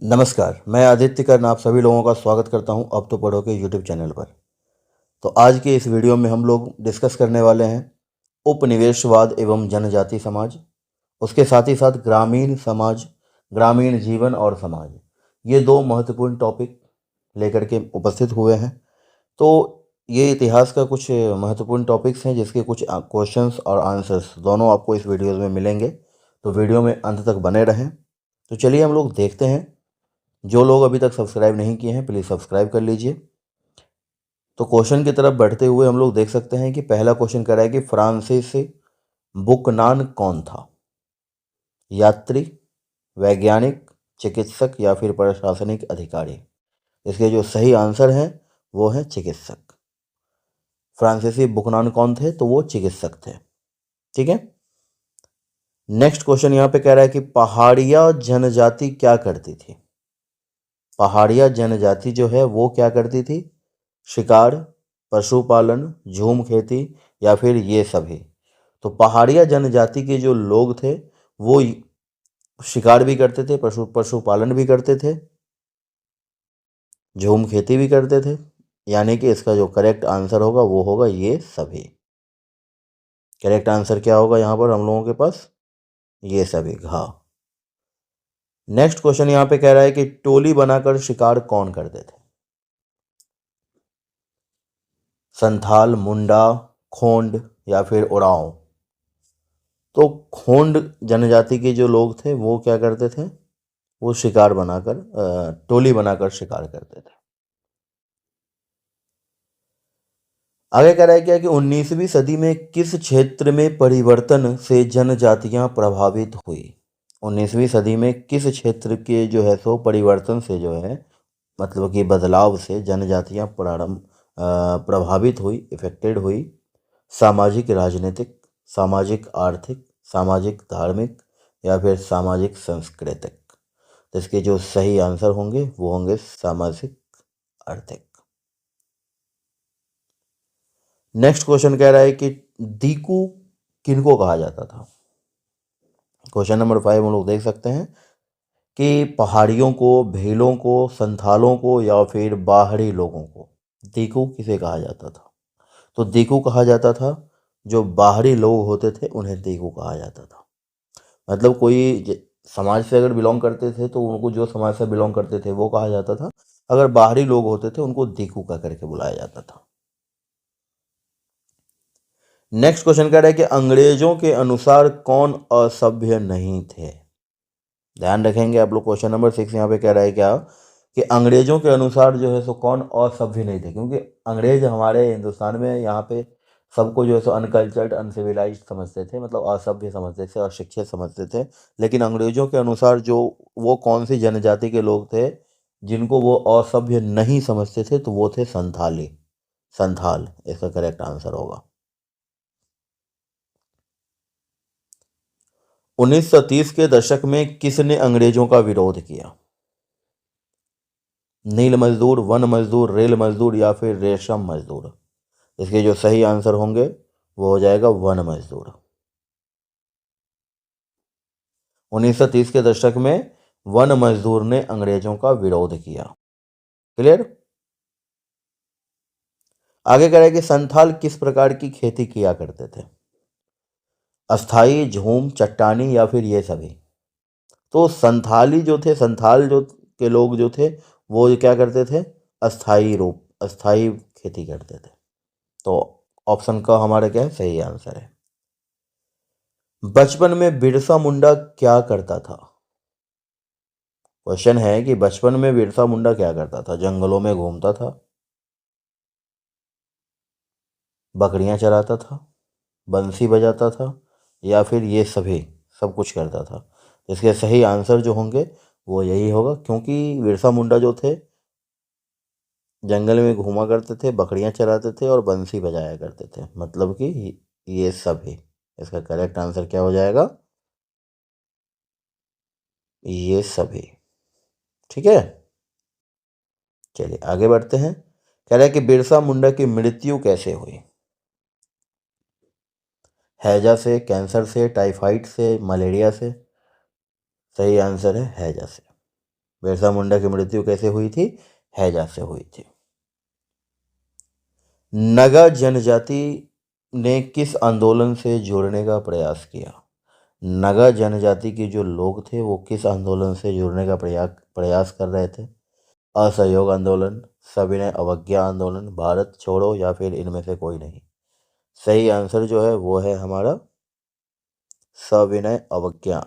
नमस्कार, मैं आदित्य कर्न आप सभी लोगों का स्वागत करता हूं अब तो पढ़ो के यूट्यूब चैनल पर। तो आज के इस वीडियो में हम लोग डिस्कस करने वाले हैं उपनिवेशवाद एवं जनजाति समाज, उसके साथ ही साथ ग्रामीण समाज, ग्रामीण जीवन और समाज। ये दो महत्वपूर्ण टॉपिक लेकर के उपस्थित हुए हैं। तो ये इतिहास का कुछ महत्वपूर्ण टॉपिक्स हैं जिसके कुछ क्वेश्चंस और आंसर्स दोनों आपको इस वीडियो में मिलेंगे। तो वीडियो में अंत तक बने रहें। तो चलिए हम लोग देखते हैं। जो लोग अभी तक सब्सक्राइब नहीं किए हैं प्लीज़ सब्सक्राइब कर लीजिए। तो क्वेश्चन की तरफ बढ़ते हुए हम लोग देख सकते हैं कि पहला क्वेश्चन कह रहा है कि फ्रांसीसी बुकनान कौन था? यात्री, वैज्ञानिक, चिकित्सक या फिर प्रशासनिक अधिकारी? इसके जो सही आंसर हैं वो है चिकित्सक। फ्रांसीसी बुकनान कौन थे? तो वो चिकित्सक थे। ठीक है। नेक्स्ट क्वेश्चन यहाँ पे कह रहा है कि पहाड़िया जनजाति क्या करती थी? पहाड़िया जनजाति जो है वो क्या करती थी? शिकार, पशुपालन, झूम खेती या फिर ये सभी? तो पहाड़िया जनजाति के जो लोग थे वो शिकार भी करते थे, पशुपालन भी करते थे, झूम खेती भी करते थे। यानी कि इसका जो करेक्ट आंसर होगा वो होगा ये सभी। करेक्ट आंसर क्या होगा यहाँ पर हम लोगों के पास? ये सभी घा। नेक्स्ट क्वेश्चन यहाँ पे कह रहा है कि टोली बनाकर शिकार कौन करते थे? संथाल, मुंडा, खोंड या फिर उरांव? तो खोंड जनजाति के जो लोग थे वो क्या करते थे? वो शिकार बनाकर टोली बनाकर शिकार करते थे। आगे कह रहा है क्या कि 19वीं सदी में किस क्षेत्र में परिवर्तन से जनजातियां प्रभावित हुई? 19वीं सदी में किस क्षेत्र के जो है सो परिवर्तन से जो है मतलब कि बदलाव से जनजातियां प्रभावित हुई, इफेक्टेड हुई? सामाजिक राजनीतिक, सामाजिक आर्थिक, सामाजिक धार्मिक या फिर सामाजिक सांस्कृतिक? तो इसके जो सही आंसर होंगे वो होंगे सामाजिक आर्थिक। नेक्स्ट क्वेश्चन कह रहा है कि दीकू किनको कहा जाता था? क्वेश्चन नंबर 5 हम लोग देख सकते हैं कि पहाड़ियों को, भीलों को, संथालों को या फिर बाहरी लोगों को दीकू किसे कहा जाता था? तो दीकू कहा जाता था जो बाहरी लोग होते थे उन्हें दीकू कहा जाता था। मतलब कोई समाज से अगर बिलोंग करते थे तो उनको जो समाज से बिलोंग करते थे वो कहा जाता था। अगर बाहरी लोग होते थे उनको दीकू का करके बुलाया जाता था। नेक्स्ट क्वेश्चन कह रहा है कि अंग्रेजों के अनुसार कौन असभ्य नहीं थे? ध्यान रखेंगे आप लोग। क्वेश्चन नंबर 6 यहाँ पे कह रहा है क्या कि अंग्रेजों के अनुसार जो है सो कौन असभ्य नहीं थे? क्योंकि अंग्रेज हमारे हिंदुस्तान में यहाँ पे सबको जो है सो अनकल्चर्ड, अनसिविलाइज्ड समझते थे, मतलब असभ्य समझते थे, अशिक्षित समझते थे। लेकिन अंग्रेजों के अनुसार जो वो कौन सी जनजाति के लोग थे जिनको वो असभ्य नहीं समझते थे? तो वो थे संथाली, संथाल इसका करेक्ट आंसर होगा। 1930 के दशक में किसने अंग्रेजों का विरोध किया? नील मजदूर, वन मजदूर, रेल मजदूर या फिर रेशम मजदूर? इसके जो सही आंसर होंगे वो हो जाएगा वन मजदूर। 1930 के दशक में वन मजदूर ने अंग्रेजों का विरोध किया। क्लियर। आगे कह रहा है कि संथाल किस प्रकार की खेती किया करते थे? अस्थाई, झूम, चट्टानी या फिर ये सभी? तो संथाली जो थे, संथाल जो के लोग जो थे वो क्या करते थे? अस्थाई खेती करते थे। तो ऑप्शन का हमारा क्या है? सही आंसर है। बचपन में बिरसा मुंडा क्या करता था? क्वेश्चन है कि बचपन में बिरसा मुंडा क्या करता था? जंगलों में घूमता था, बकरियां चराता था, बंसी बजाता था या फिर ये सभी सब कुछ करता था? इसके सही आंसर जो होंगे वो यही होगा, क्योंकि बिरसा मुंडा जो थे जंगल में घूमा करते थे, बकरियां चराते थे और बंसी बजाया करते थे। मतलब कि ये सभी। इसका करेक्ट आंसर क्या हो जाएगा? ये सभी। ठीक है। चलिए आगे बढ़ते हैं। कह रहा है कि बिरसा मुंडा की मृत्यु कैसे हुई? हैजा से, कैंसर से, टाइफाइड से, मलेरिया से? सही आंसर है हैजा से। बिरसा मुंडा की मृत्यु कैसे हुई थी? हैजा से हुई थी। नगा जनजाति ने किस आंदोलन से जुड़ने का प्रयास किया? नगा जनजाति के जो लोग थे वो किस आंदोलन से जुड़ने का प्रयास कर रहे थे? असहयोग आंदोलन, सविनय अवज्ञा आंदोलन, भारत छोड़ो या फिर इनमें से कोई नहीं? सही आंसर जो है वो है हमारा सविनय अवज्ञा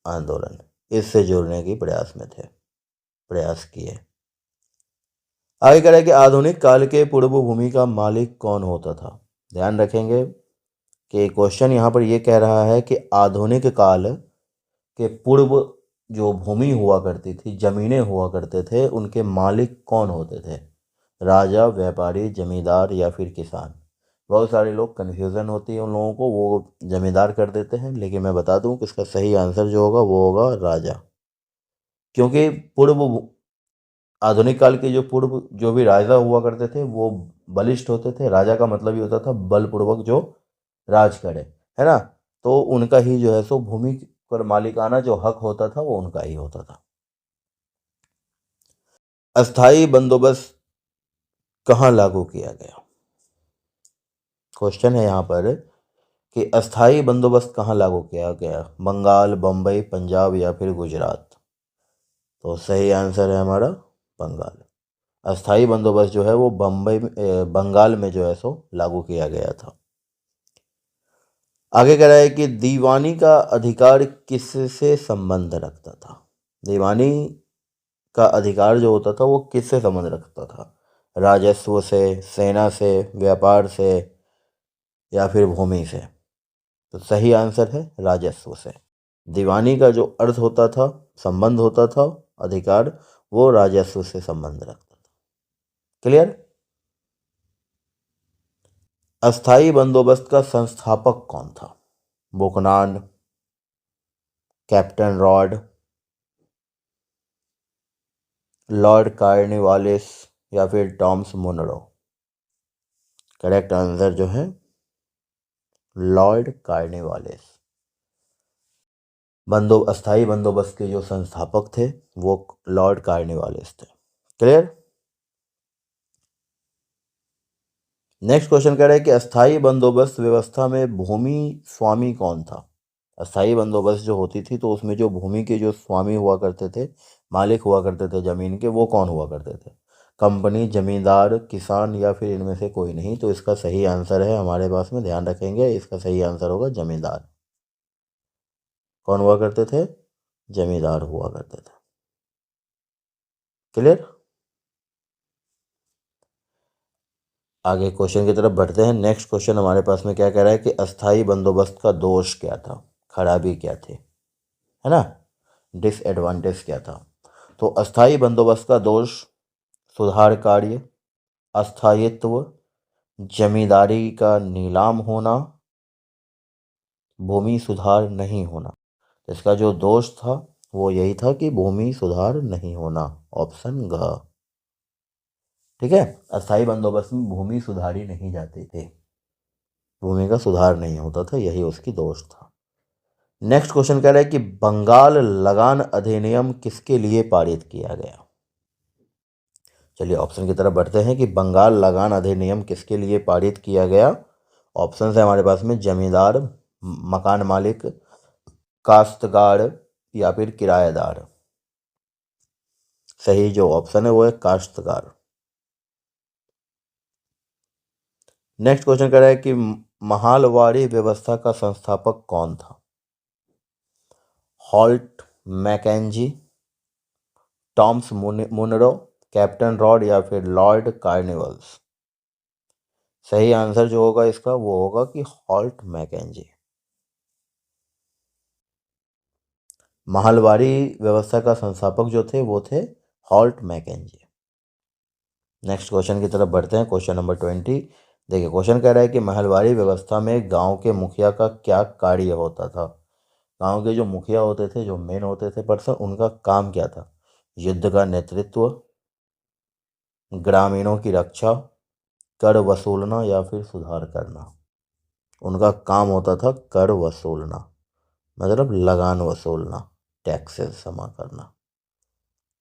आंदोलन। इससे जुड़ने की प्रयास किए। आगे कह रहा है कि आधुनिक काल के पूर्व भूमि का मालिक कौन होता था? ध्यान रखेंगे कि क्वेश्चन यहाँ पर ये कह रहा है कि आधुनिक काल के पूर्व जो भूमि हुआ करती थी, जमीनें हुआ करते थे, उनके मालिक कौन होते थे? राजा, व्यापारी, जमींदार या फिर किसान? बहुत सारे लोग कन्फ्यूज़न होती है उन लोगों को, वो जमींदार कर देते हैं, लेकिन मैं बता दूं कि इसका सही आंसर जो होगा वो होगा राजा। क्योंकि आधुनिक काल के जो पूर्व जो भी राजा हुआ करते थे वो बलिष्ठ होते थे। राजा का मतलब ये होता था बलपूर्वक जो राज करे, है ना। तो उनका ही जो है सो भूमि पर मालिकाना जो हक होता था वो उनका ही होता था। अस्थाई बंदोबस्त कहाँ लागू किया गया? क्वेश्चन है यहाँ पर कि अस्थाई बंदोबस्त कहाँ लागू किया गया? बंगाल, बम्बई, पंजाब या फिर गुजरात? तो सही आंसर है हमारा बंगाल। अस्थाई बंदोबस्त जो है वो बंगाल में जो है सो लागू किया गया था। आगे कह रहा है कि दीवानी का अधिकार किससे संबंध रखता था? दीवानी का अधिकार जो होता था वो किससे संबंध रखता था? राजस्व से, सेना से, व्यापार से या फिर भूमि से? तो सही आंसर है राजस्व से। दीवानी का जो अर्थ होता था, संबंध होता था, अधिकार, वो राजस्व से संबंध रखता था। क्लियर? अस्थाई बंदोबस्त का संस्थापक कौन था? बुकनान, कैप्टन रॉड, लॉर्ड कार्नवालिस या फिर टॉमस मुनरो? करेक्ट आंसर जो है लॉर्ड कार्नवालिस। अस्थाई बंदोबस्त के जो संस्थापक थे वो लॉर्ड कार्नवालिस थे। क्लियर? नेक्स्ट क्वेश्चन कह रहा है कि अस्थाई बंदोबस्त व्यवस्था में भूमि स्वामी कौन था? अस्थाई बंदोबस्त जो होती थी तो उसमें जो भूमि के जो स्वामी हुआ करते थे, मालिक हुआ करते थे जमीन के, वो कौन हुआ करते थे? कंपनी, जमींदार, किसान या फिर इनमें से कोई नहीं? तो इसका सही आंसर है हमारे पास में, ध्यान रखेंगे, इसका सही आंसर होगा जमींदार। कौन हुआ करते थे? जमींदार हुआ करते थे। क्लियर? आगे क्वेश्चन की तरफ बढ़ते हैं। नेक्स्ट क्वेश्चन हमारे पास में क्या कह रहा है कि अस्थाई बंदोबस्त का दोष क्या था, खराबी क्या थी, है ना, डिसएडवांटेज क्या था? तो अस्थाई बंदोबस्त का दोष सुधार कार्य, अस्थायित्व, जमींदारी का नीलाम होना, भूमि सुधार नहीं होना। इसका जो दोष था वो यही था कि भूमि सुधार नहीं होना, ऑप्शन घ। ठीक है, अस्थाई बंदोबस्त में भूमि सुधारी नहीं जाती थी, भूमि का सुधार नहीं होता था, यही उसकी दोष था। नेक्स्ट क्वेश्चन कह रहा है कि बंगाल लगान अधिनियम किसके लिए पारित किया गया? चलिए ऑप्शन की तरफ बढ़ते हैं कि बंगाल लगान अधिनियम किसके लिए पारित किया गया। ऑप्शन है हमारे पास में जमींदार, मकान मालिक, काश्तकार या फिर किराएदार? सही जो ऑप्शन है वो है काश्तकार। नेक्स्ट क्वेश्चन कह रहा है कि महालवाड़ी व्यवस्था का संस्थापक कौन था? Holt Mackenzie, Thomas Munro, captain Read या फिर लॉर्ड कार्निवल्स? सही आंसर जो होगा इसका वो होगा कि हॉल्ट मैकेंजी। महलवाड़ी व्यवस्था का संस्थापक जो थे वो थे हॉल्ट मैकेंजी। नेक्स्ट क्वेश्चन की तरफ बढ़ते हैं, क्वेश्चन नंबर 20। देखिए क्वेश्चन कह रहा है कि महलवाड़ी व्यवस्था में गांव के मुखिया का क्या कार्य होता था? गांव के जो मुखिया होते थे, जो मेन होते थे पर्सन, उनका काम क्या था? युद्ध का नेतृत्व, ग्रामीणों की रक्षा, कर वसूलना या फिर सुधार करना? उनका काम होता था कर वसूलना, मतलब लगान वसूलना, टैक्सेस जमा करना।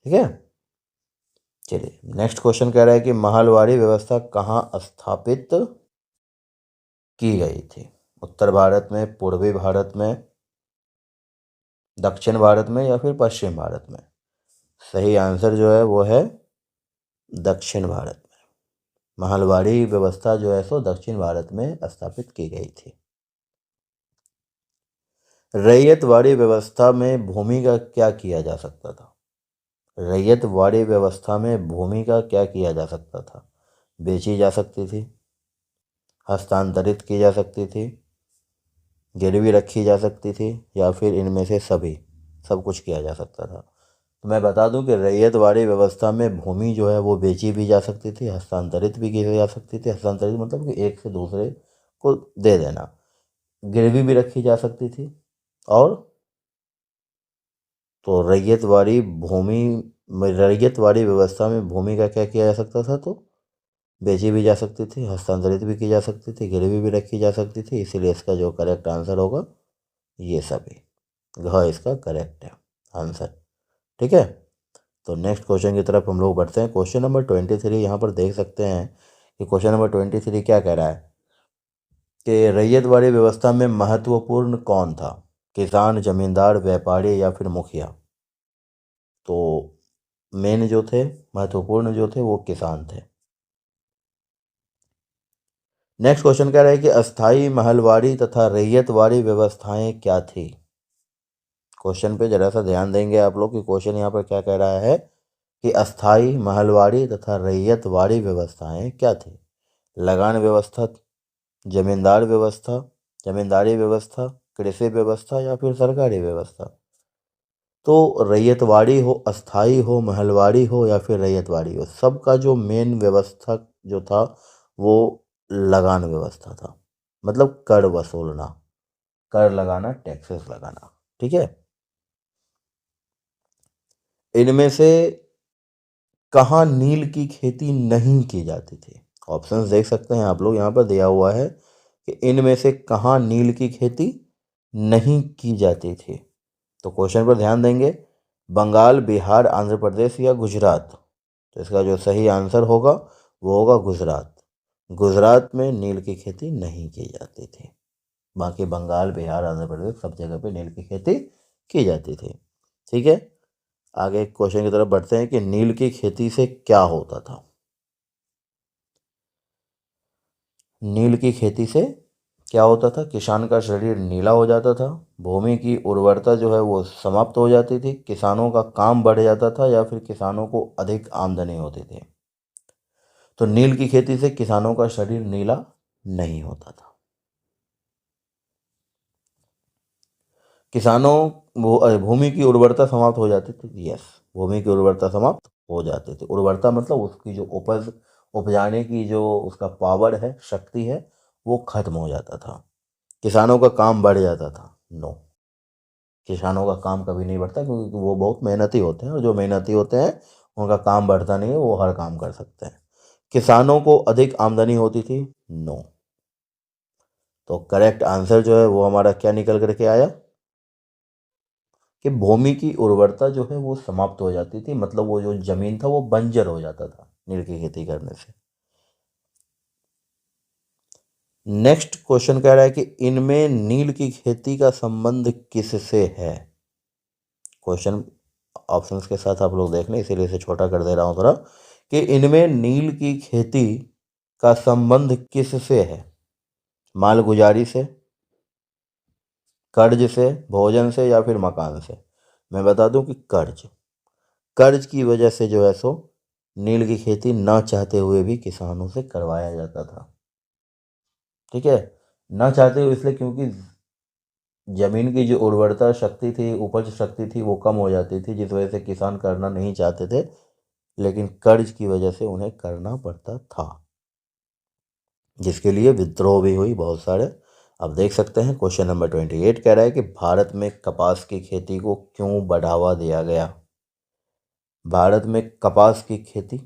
ठीक है। चलिए नेक्स्ट क्वेश्चन कह रहा है कि महलवाड़ी व्यवस्था कहाँ स्थापित की गई थी? उत्तर भारत में, पूर्वी भारत में, दक्षिण भारत में या फिर पश्चिम भारत में? सही आंसर जो है वो है दक्षिण भारत में। महलवाड़ी व्यवस्था जो है सो दक्षिण भारत में स्थापित की गई थी। रैयतवाड़ी व्यवस्था में भूमि का क्या किया जा सकता था? रैयतवाड़ी व्यवस्था में भूमि का क्या किया जा सकता था? बेची जा सकती थी, हस्तांतरित की जा सकती थी, गिरवी रखी जा सकती थी या फिर इनमें से सभी, सब कुछ किया जा सकता था। तो मैं बता दूं कि रैयतवाड़ी व्यवस्था में भूमि जो है वो बेची भी जा सकती थी, हस्तांतरित भी की जा सकती थी। हस्तांतरित मतलब कि एक से दूसरे को दे देना। गिरवी भी रखी जा सकती थी। और तो रैयतवाड़ी व्यवस्था में भूमि का क्या किया जा सकता था? तो बेची भी जा सकती थी, हस्तांतरित भी की जा सकती थी, गिरवी भी रखी जा सकती थी। इसीलिए इसका जो करेक्ट आंसर होगा ये सभी, घ इसका करेक्ट है आंसर। ठीक है। तो नेक्स्ट क्वेश्चन की तरफ हम लोग बढ़ते हैं। क्वेश्चन नंबर 23 यहाँ पर देख सकते हैं कि क्वेश्चन नंबर 23 क्या कह रहा है कि रैयतवाड़ी व्यवस्था में महत्वपूर्ण कौन था? किसान, जमींदार, व्यापारी या फिर मुखिया? तो मेन जो थे, महत्वपूर्ण जो थे वो किसान थे। नेक्स्ट क्वेश्चन कह रहा है कि अस्थाई, महलवाड़ी तथा रैयतवाड़ी व्यवस्थाएं क्या थी? क्वेश्चन पे जरा सा ध्यान देंगे आप लोग कि क्वेश्चन यहाँ पर क्या कह रहा है कि अस्थाई, महलवाड़ी तथा रैयतवाड़ी व्यवस्थाएं क्या थी? लगान व्यवस्था, जमींदार व्यवस्था, जमींदारी व्यवस्था, कृषि व्यवस्था या फिर सरकारी व्यवस्था? तो रैयतवाड़ी हो, अस्थाई हो, महलवाड़ी हो या फिर रैयतवाड़ी हो, सबका जो मेन व्यवस्था जो था वो लगान व्यवस्था था। मतलब कर वसूलना, कर लगाना, टैक्सेस लगाना। ठीक है। इनमें से कहाँ नील की खेती नहीं की जाती थी? ऑप्शंस देख सकते हैं आप लोग, यहाँ पर दिया हुआ है कि इनमें से कहाँ नील की खेती नहीं की जाती थी। तो क्वेश्चन पर ध्यान देंगे। बंगाल, बिहार, आंध्र प्रदेश या गुजरात? तो इसका जो सही आंसर होगा वो होगा गुजरात। गुजरात में नील की खेती नहीं की जाती थी। बाकी बंगाल, बिहार, आंध्र प्रदेश सब जगह पे नील की खेती की जाती थी। ठीक है। आगे क्वेश्चन की तरफ बढ़ते हैं कि नील की खेती से क्या होता था? नील की खेती से क्या होता था? किसान का शरीर नीला हो जाता था, भूमि की उर्वरता जो है वो समाप्त हो जाती थी, किसानों का काम बढ़ जाता था या फिर किसानों को अधिक आमदनी होती थी। तो नील की खेती से किसानों का शरीर नीला नहीं होता था। किसानों भूमि की उर्वरता समाप्त हो जाती थी। यस, भूमि की उर्वरता समाप्त हो जाती थी। उर्वरता मतलब उसकी जो उपजाने की जो उसका पावर है, शक्ति है, वो खत्म हो जाता था। किसानों का काम बढ़ जाता था? नो, किसानों का काम कभी नहीं बढ़ता क्योंकि वो बहुत मेहनती होते हैं और जो मेहनती होते हैं उनका काम बढ़ता नहीं है, वो हर काम कर सकते हैं। किसानों को अधिक आमदनी होती थी? नो। तो करेक्ट आंसर जो है वो हमारा क्या निकल करके आया कि भूमि की उर्वरता जो है वो समाप्त हो जाती थी। मतलब वो जो जमीन था वो बंजर हो जाता था नील की खेती करने से। नेक्स्ट क्वेश्चन कह रहा है कि इनमें नील की खेती का संबंध किससे है? क्वेश्चन ऑप्शंस के साथ आप लोग देख लें, इसीलिए इसे छोटा कर दे रहा हूं थोड़ा, कि इनमें नील की खेती का संबंध किससे है? मालगुजारी से, कर्ज से, भोजन से या फिर मकान से? मैं बता दूं कि कर्ज, कर्ज की वजह से जो है सो नील की खेती ना चाहते हुए भी किसानों से करवाया जाता था। ठीक है। ना चाहते हुए इसलिए क्योंकि जमीन की जो उर्वरता शक्ति थी, उपज शक्ति थी, वो कम हो जाती थी, जिस वजह से किसान करना नहीं चाहते थे, लेकिन कर्ज की वजह से उन्हें करना पड़ता था, जिसके लिए विद्रोह भी हुई बहुत सारे। अब देख सकते हैं क्वेश्चन नंबर 28 कह रहा है कि भारत में कपास की खेती को क्यों बढ़ावा दिया गया? भारत में कपास की खेती,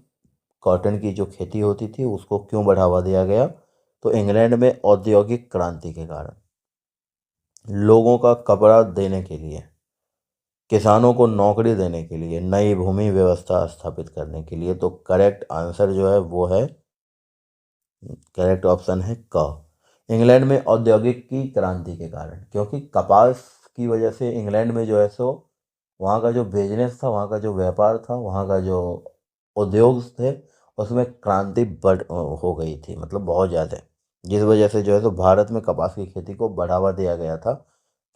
कॉटन की जो खेती होती थी उसको क्यों बढ़ावा दिया गया? तो इंग्लैंड में औद्योगिक क्रांति के कारण, लोगों का कपड़ा देने के लिए, किसानों को नौकरी देने के लिए, नई भूमि व्यवस्था स्थापित करने के लिए। तो करेक्ट आंसर जो है वो है, करेक्ट ऑप्शन है क। इंग्लैंड में औद्योगिक की क्रांति के कारण, क्योंकि कपास की वजह से इंग्लैंड में जो है सो वहाँ का जो बिजनेस था, वहाँ का जो व्यापार था, वहाँ का जो उद्योग थे, उसमें क्रांति बढ़ हो गई थी, मतलब बहुत ज़्यादा, जिस वजह से जो है सो भारत में कपास की खेती को बढ़ावा दिया गया था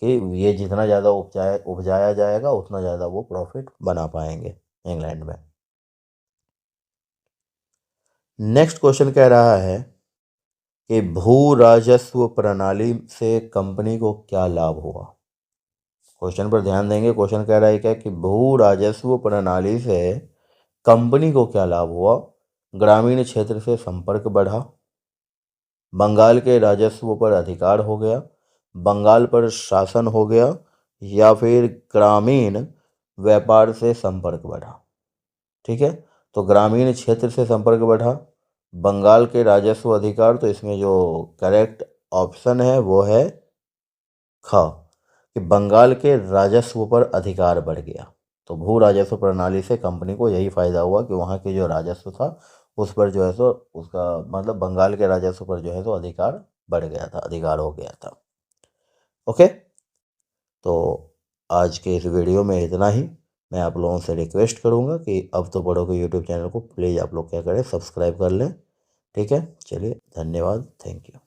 कि ये जितना ज़्यादा उपजाया जाएगा उतना ज़्यादा वो प्रॉफिट बना पाएंगे इंग्लैंड में। नेक्स्ट क्वेश्चन कह रहा है कि भू राजस्व प्रणाली से कंपनी को क्या लाभ हुआ। क्वेश्चन पर ध्यान देंगे। क्वेश्चन कह रहा है क्या कि भू राजस्व प्रणाली से कंपनी को क्या लाभ हुआ। ग्रामीण क्षेत्र से संपर्क बढ़ा, बंगाल के राजस्व पर अधिकार हो गया, बंगाल पर शासन हो गया, या फिर ग्रामीण व्यापार से संपर्क बढ़ा। ठीक है, तो ग्रामीण क्षेत्र से संपर्क बढ़ा, बंगाल के राजस्व अधिकार, तो इसमें जो करेक्ट ऑप्शन है वो है ख, कि बंगाल के राजस्व पर अधिकार बढ़ गया। तो भू राजस्व प्रणाली से कंपनी को यही फायदा हुआ कि वहाँ के जो राजस्व था उस पर जो है सो उसका मतलब बंगाल के राजस्व पर जो है सो अधिकार बढ़ गया था, अधिकार हो गया था। ओके, तो आज के इस वीडियो में इतना ही। मैं आप लोगों से रिक्वेस्ट करूंगा कि अब तो बड़ों के यूट्यूब चैनल को प्लीज़ आप लोग क्या करें, सब्सक्राइब कर लें। ठीक है, चलिए, धन्यवाद, थैंक यू।